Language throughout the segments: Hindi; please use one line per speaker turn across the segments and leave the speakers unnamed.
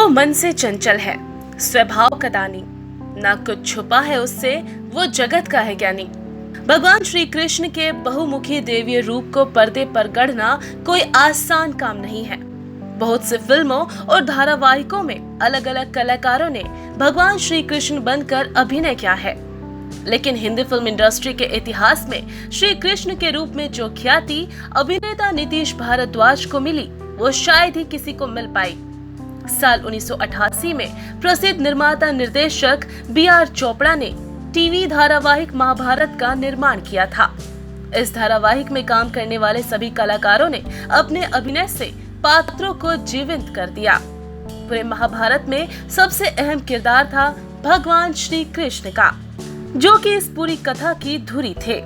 वो मन से चंचल है, स्वभाव का दानी, ना कुछ छुपा है उससे, वो जगत का है ज्ञानी। भगवान श्री कृष्ण के बहुमुखी देवीय रूप को पर्दे पर गढ़ना कोई आसान काम नहीं है। बहुत से फिल्मों और धारावाहिकों में अलग अलग कलाकारों ने भगवान श्री कृष्ण बनकर अभिनय किया है, लेकिन हिंदी फिल्म इंडस्ट्री के इतिहास में श्री कृष्ण के रूप में जो ख्याति अभिनेता नीतीश भारद्वाज को मिली, वो शायद ही किसी को मिल पाई। साल 1988 में प्रसिद्ध निर्माता निर्देशक B.R. चोपड़ा ने टीवी धारावाहिक महाभारत का निर्माण किया था। इस धारावाहिक में काम करने वाले सभी कलाकारों ने अपने अभिनय से पात्रों को जीवंत कर दिया। पूरे महाभारत में सबसे अहम किरदार था भगवान श्री कृष्ण का, जो कि इस पूरी कथा की धुरी थे।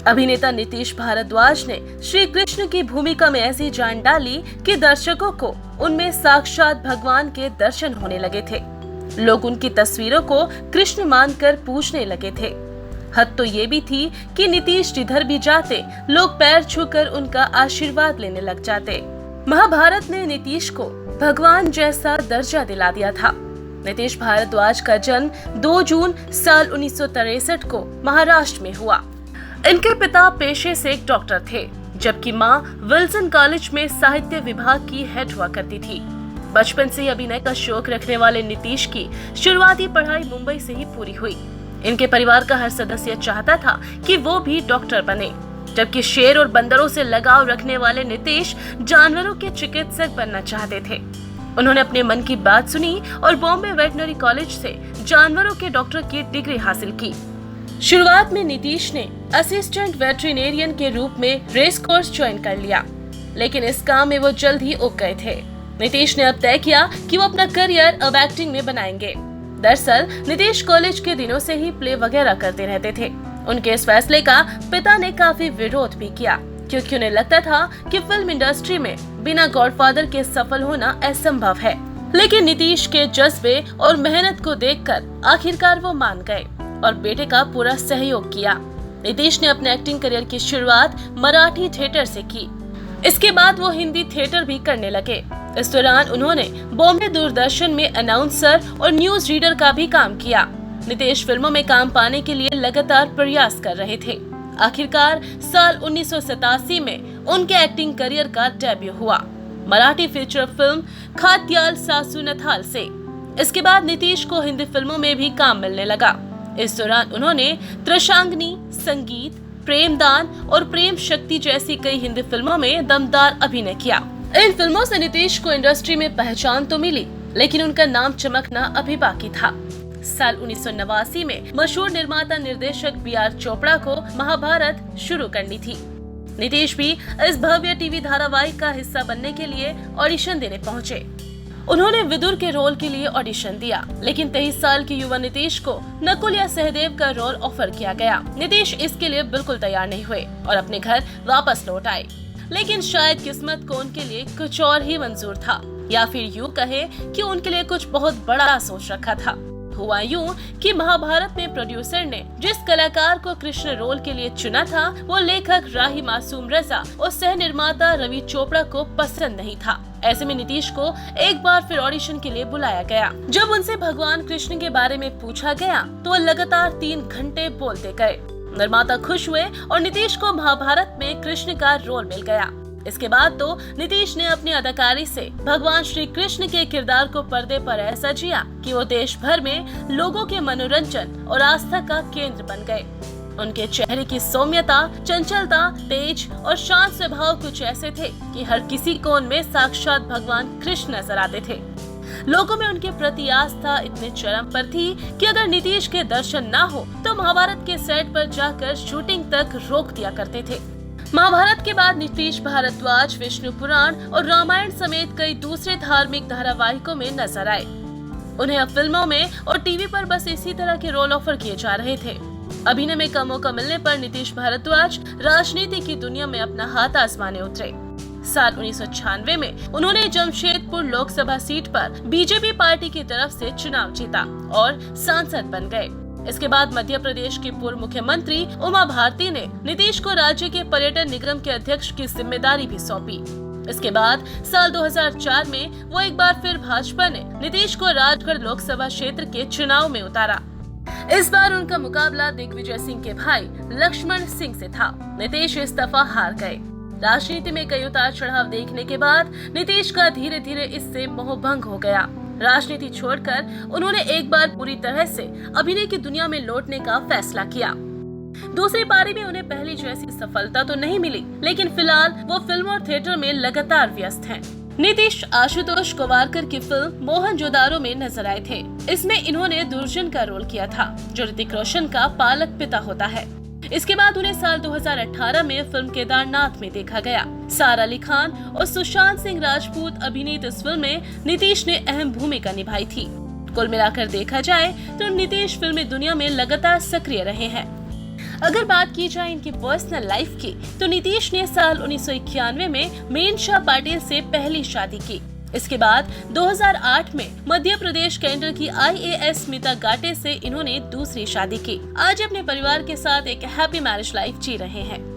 अभिनेता नीतीश भारद्वाज ने श्री कृष्ण की भूमिका में ऐसी जान डाली कि दर्शकों को उनमें साक्षात भगवान के दर्शन होने लगे थे। लोग उनकी तस्वीरों को कृष्ण मानकर पूजने लगे थे। हद तो ये भी थी कि नीतीश जिधर भी जाते, लोग पैर छूकर उनका आशीर्वाद लेने लग जाते। महाभारत ने नीतीश को भगवान जैसा दर्जा दिला दिया था। नीतीश भारद्वाज का जन्म 2 जून साल 1963 को महाराष्ट्र में हुआ। इनके पिता पेशे से एक डॉक्टर थे, जबकि मां विल्सन कॉलेज में साहित्य विभाग की हेड हुआ करती थी। बचपन से ही अभिनय का शौक रखने वाले नीतीश की शुरुआती पढ़ाई मुंबई से ही पूरी हुई। इनके परिवार का हर सदस्य चाहता था कि वो भी डॉक्टर बने, जबकि शेर और बंदरों से लगाव रखने वाले नीतीश जानवरों के चिकित्सक बनना चाहते थे। उन्होंने अपने मन की बात सुनी और बॉम्बे वेटनरी कॉलेज से जानवरों के डॉक्टर की डिग्री हासिल की। शुरुआत में नीतीश ने असिस्टेंट वेटरिनेरियन के रूप में रेस कोर्स ज्वाइन कर लिया, लेकिन इस काम में वो जल्द ही उब गए थे। नीतीश ने अब तय किया कि वो अपना करियर अब एक्टिंग में बनाएंगे। दरअसल नीतीश कॉलेज के दिनों से ही प्ले वगैरह करते रहते थे। उनके इस फैसले का पिता ने काफी विरोध भी किया, क्योंकि उन्हें लगता था कि फिल्म इंडस्ट्री में बिना गॉडफादर के सफल होना असंभव है। लेकिन नीतीश के जज्बे और मेहनत को देखकर आखिरकार वो मान गए और बेटे का पूरा सहयोग किया। नीतीश ने अपने एक्टिंग करियर की शुरुआत मराठी थिएटर से की। इसके बाद वो हिंदी थिएटर भी करने लगे। इस दौरान उन्होंने बॉम्बे दूरदर्शन में अनाउंसर और न्यूज रीडर का भी काम किया। नीतीश फिल्मों में काम पाने के लिए लगातार प्रयास कर रहे थे। आखिरकार साल 1987 में उनके एक्टिंग करियर का डेब्यू हुआ मराठी फीचर फिल्म खात्याल सासू नथाल से। इसके बाद नीतीश को हिंदी फिल्मों में भी काम मिलने लगा। इस दौरान उन्होंने त्रिशांगनी, संगीत, प्रेमदान और प्रेम शक्ति जैसी कई हिंदी फिल्मों में दमदार अभिनय किया। इन फिल्मों से नीतीश को इंडस्ट्री में पहचान तो मिली, लेकिन उनका नाम चमकना अभी बाकी था। साल 1989 में मशहूर निर्माता निर्देशक B.R. चोपड़ा को महाभारत शुरू करनी थी। नीतीश भी इस भव्य टीवी धारावाहिक का हिस्सा बनने के लिए ऑडिशन देने पहुंचे। उन्होंने विदुर के रोल के लिए ऑडिशन दिया, लेकिन 23 साल के युवा नीतीश को नकुल या सहदेव का रोल ऑफर किया गया। नीतीश इसके लिए बिल्कुल तैयार नहीं हुए और अपने घर वापस लौट आए। लेकिन शायद किस्मत को उनके लिए कुछ और ही मंजूर था, या फिर यूँ कहे कि उनके लिए कुछ बहुत बड़ा सोच रखा था। हुआ यूं कि महाभारत में प्रोड्यूसर ने जिस कलाकार को कृष्ण रोल के लिए चुना था, वो लेखक राही मासूम रजा और सह निर्माता रवि चोपड़ा को पसंद नहीं था। ऐसे में नीतीश को एक बार फिर ऑडिशन के लिए बुलाया गया। जब उनसे भगवान कृष्ण के बारे में पूछा गया, तो वो लगातार 3 घंटे बोलते गए। निर्माता खुश हुए और नीतीश को महाभारत में कृष्ण का रोल मिल गया। इसके बाद तो नीतीश ने अपनी अदाकारी से भगवान श्री कृष्ण के किरदार को पर्दे पर ऐसा जिया कि वो देश भर में लोगों के मनोरंजन और आस्था का केंद्र बन गए। उनके चेहरे की सौम्यता, चंचलता, तेज और शांत स्वभाव कुछ ऐसे थे कि हर किसी को उनमें साक्षात भगवान कृष्ण नजर आते थे। लोगों में उनके प्रति आस्था इतने चरम पर थी कि अगर नीतीश के दर्शन न हो तो महाभारत के सेट पर जाकर शूटिंग तक रोक दिया करते थे। महाभारत के बाद नीतीश भारद्वाज विष्णु पुराण और रामायण समेत कई दूसरे धार्मिक धारावाहिकों में नजर आए। उन्हें अब फिल्मों में और टीवी पर बस इसी तरह के रोल ऑफर किए जा रहे थे। अभिनय में कम मौका मिलने पर नीतीश भारद्वाज राजनीति की दुनिया में अपना हाथ आजमाने उतरे। साल 1996 में उन्होंने जमशेदपुर लोकसभा सीट पर बीजेपी पार्टी की तरफ से चुनाव जीता और सांसद बन गए। इसके बाद मध्य प्रदेश की पूर्व मुख्यमंत्री उमा भारती ने नीतीश को राज्य के पर्यटन निगम के अध्यक्ष की जिम्मेदारी भी सौंपी। इसके बाद साल 2004 में वो एक बार फिर भाजपा ने नीतीश को राजगढ़ लोकसभा क्षेत्र के चुनाव में उतारा। इस बार उनका मुकाबला दिग्विजय सिंह के भाई लक्ष्मण सिंह से था। नीतीश इस दफा हार गए। राजनीति में कई उतार चढ़ाव देखने के बाद नीतीश का धीरे धीरे इससे मोहभंग हो गया। राजनीति छोड़कर उन्होंने एक बार पूरी तरह से अभिनय की दुनिया में लौटने का फैसला किया। दूसरी पारी में उन्हें पहली जैसी सफलता तो नहीं मिली, लेकिन फिलहाल वो फिल्म और थिएटर में लगातार व्यस्त हैं। नीतीश आशुतोष गोवारकर की फिल्म मोहनजोदारो में नजर आए थे। इसमें इन्होंने दुर्जन का रोल किया था, जो ऋतिक रोशन का पालक पिता होता है। इसके बाद उन्हें साल 2018 में फिल्म केदारनाथ में देखा गया। सारा अली खान और सुशांत सिंह राजपूत अभिनीत इस फिल्म में नीतीश ने अहम भूमिका निभाई थी। कुल मिलाकर देखा जाए तो नीतीश फिल्मी दुनिया में लगातार सक्रिय रहे हैं। अगर बात की जाए इनकी पर्सनल लाइफ की, तो नीतीश ने साल 1991 में मेनशा पाटिल से पहली शादी की। इसके बाद 2008 में मध्य प्रदेश केंद्र की IAS स्मिता गाटे से इन्होंने दूसरी शादी की। आज अपने परिवार के साथ एक हैप्पी मैरिज लाइफ जी रहे हैं।